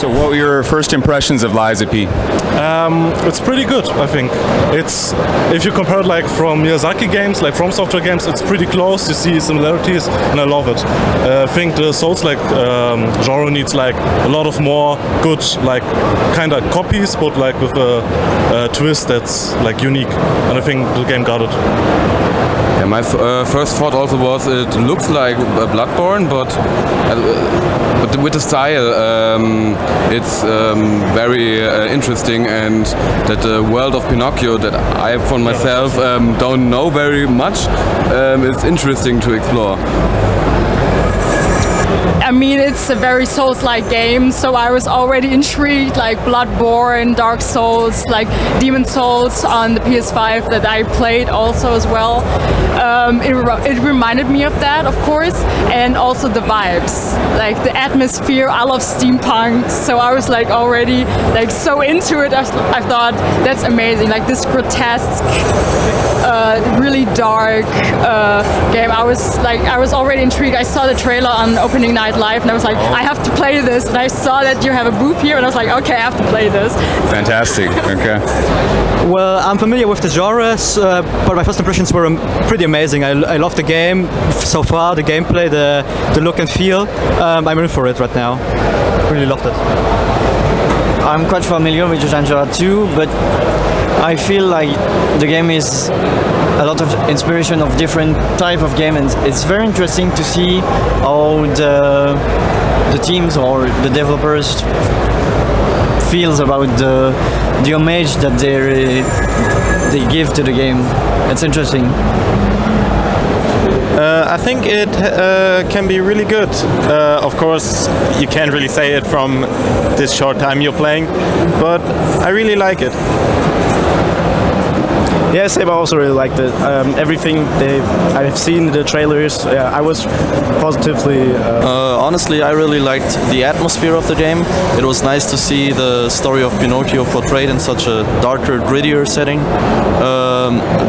So what were your first impressions of Lies of P? It's pretty good, I think. It's, if you compare it like from Miyazaki games, like from software games, it's pretty close. You see similarities, and I love it. I think the Souls-like genre needs like a lot of more good, like kind of copies, but like with a twist that's like unique. And I think the game got it. Yeah, my first thought also was it looks like Bloodborne, but with the style, it's very interesting, and that the world of Pinocchio that I, for myself, don't know very much, is interesting to explore. I mean, it's a very Souls-like game, so I was already intrigued, like Bloodborne, Dark Souls, like Demon Souls on the PS5 that I played also as well. It reminded me of that, of course, and also the vibes, like the atmosphere. I love steampunk, so I was like already like so into it. I thought that's amazing, like this grotesque, really dark game. I was already intrigued. I saw the trailer on opening night live, and I was like, I have to play this. And I saw that you have a booth here, and I was like, okay, I have to play this. Fantastic. Okay. Well, I'm familiar with the genres, but my first impressions were pretty amazing. I love the game so far, the gameplay, the look and feel. I'm in for it right now. Really loved it. I'm quite familiar with the genre too, but I feel like the game is a lot of inspiration of different type of game, and it's very interesting to see how the teams or the developers feels about the homage that they give to the game. It's interesting. I think it can be really good. Of course, you can't really say it from this short time you're playing, but I really like it. Yeah, Seba also really liked it. Everything I've seen the trailers, I was positively. Honestly, I really liked the atmosphere of the game. It was nice to see the story of Pinocchio portrayed in such a darker, grittier setting.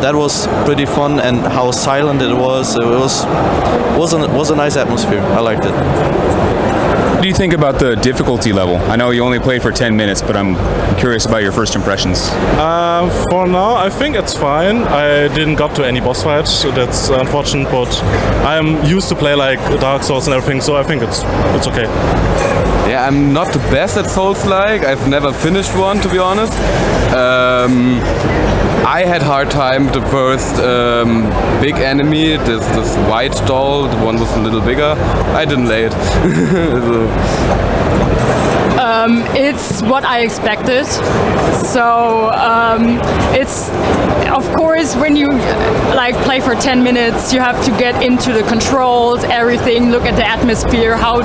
That was pretty fun, and how silent it was. It was a nice atmosphere. I liked it. What do you think about the difficulty level? I know you only played for 10 minutes, but I'm curious about your first impressions. For now, I think it's fine. I didn't got to any boss fights. That's unfortunate, but I'm used to play like Dark Souls and everything, so I think it's okay. Yeah, I'm not the best at Souls-like. I've never finished one, to be honest. I had hard time with the first big enemy, this white doll. The one was a little bigger. I didn't lay it. It's what I expected. So it's, of course, when you like play for 10 minutes, you have to get into the controls, everything, look at the atmosphere, how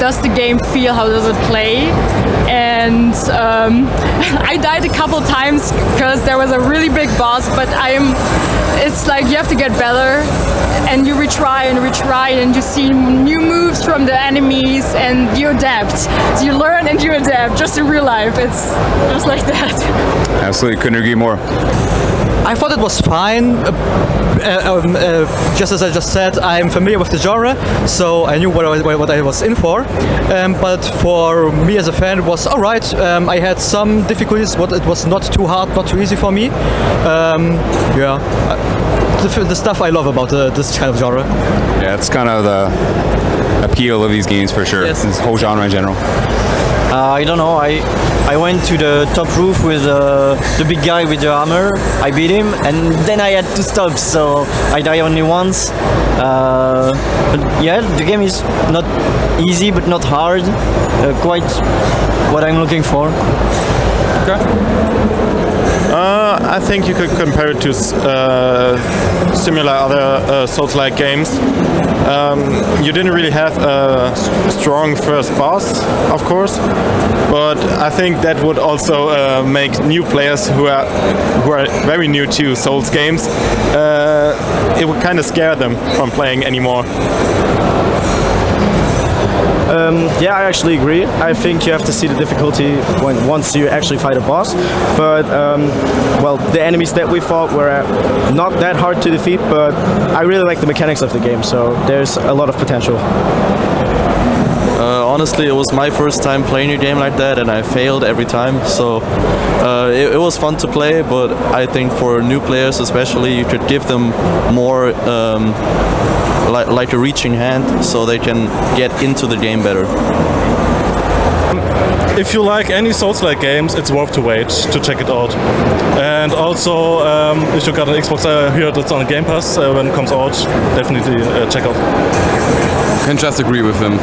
does the game feel, how does it play. And I died a couple times because there was a really big boss, but it's like you have to get better, and you retry and you see new moves from the enemies, and you adapt. So you learn and you adapt, just in real life. It's just like that. Absolutely, couldn't agree more. I thought it was fine. Just as I just said, I'm familiar with the genre, so I knew what I was in for. But for me as a fan, it was alright. I had some difficulties, but it was not too hard, not too easy for me. The stuff I love about this kind of genre. Yeah, it's kind of the appeal of these games for sure. Yes. This whole genre in general. I don't know. I went to the top roof with the big guy with the hammer. I beat him, and then I had to stop. So I died only once. But yeah, the game is not easy, but not hard. Quite what I'm looking for. Okay. I think you could compare it to similar other Souls-like games. You didn't really have a strong first boss, of course, but I think that would also make new players who are very new to Souls games. It would kind of scare them from playing anymore. Yeah, I actually agree. I think you have to see the difficulty once you actually fight a boss. But well, the enemies that we fought were not that hard to defeat, but I really like the mechanics of the game, so there's a lot of potential. honestly, it was my first time playing a game like that, and I failed every time. So it was fun to play, but I think for new players especially, you could give them more like a reaching hand, so they can get into the game better. If you like any Souls-like games, it's worth to wait to check it out. And also, if you got an Xbox, I heard it's on Game Pass when it comes out. Definitely check out. Can just agree with him.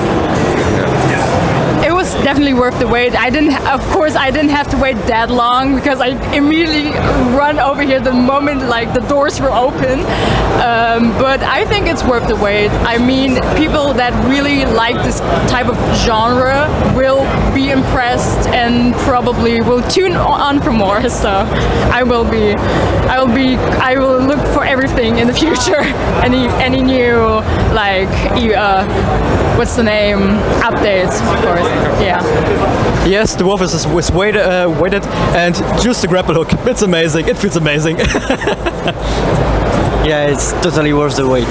It was definitely worth the wait. I didn't have to wait that long because I immediately run over here the moment like the doors were open. But I think it's worth the wait. I mean, people that really like this type of genre will be impressed and probably will tune on for more. So I will look for everything in the future. Any new like what's the name updates, of course. Yeah. Yes, the Wolf is waited, and just the grapple hook. It's amazing. It feels amazing. Yeah, it's totally worth the wait.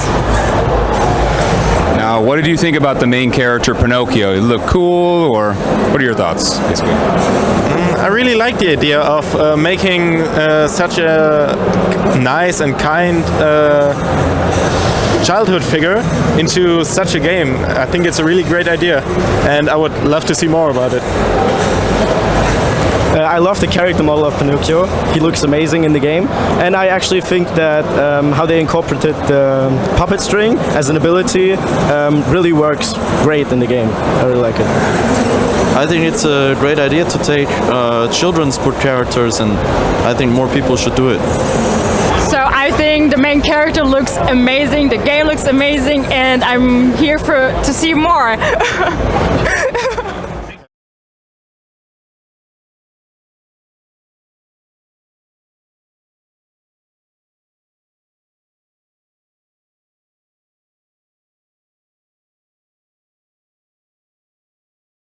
Now, what did you think about the main character, Pinocchio? He looked cool, or what are your thoughts? I really like the idea of making such a nice and kind childhood figure into such a game. I think it's a really great idea, and I would love to see more about it. I love the character model of Pinocchio. He looks amazing in the game, and I actually think that how they incorporated the puppet string as an ability really works great in the game. I really like it. I think it's a great idea to take children's book characters, and I think more people should do it. So I think the main character looks amazing, the game looks amazing, and I'm here to see more.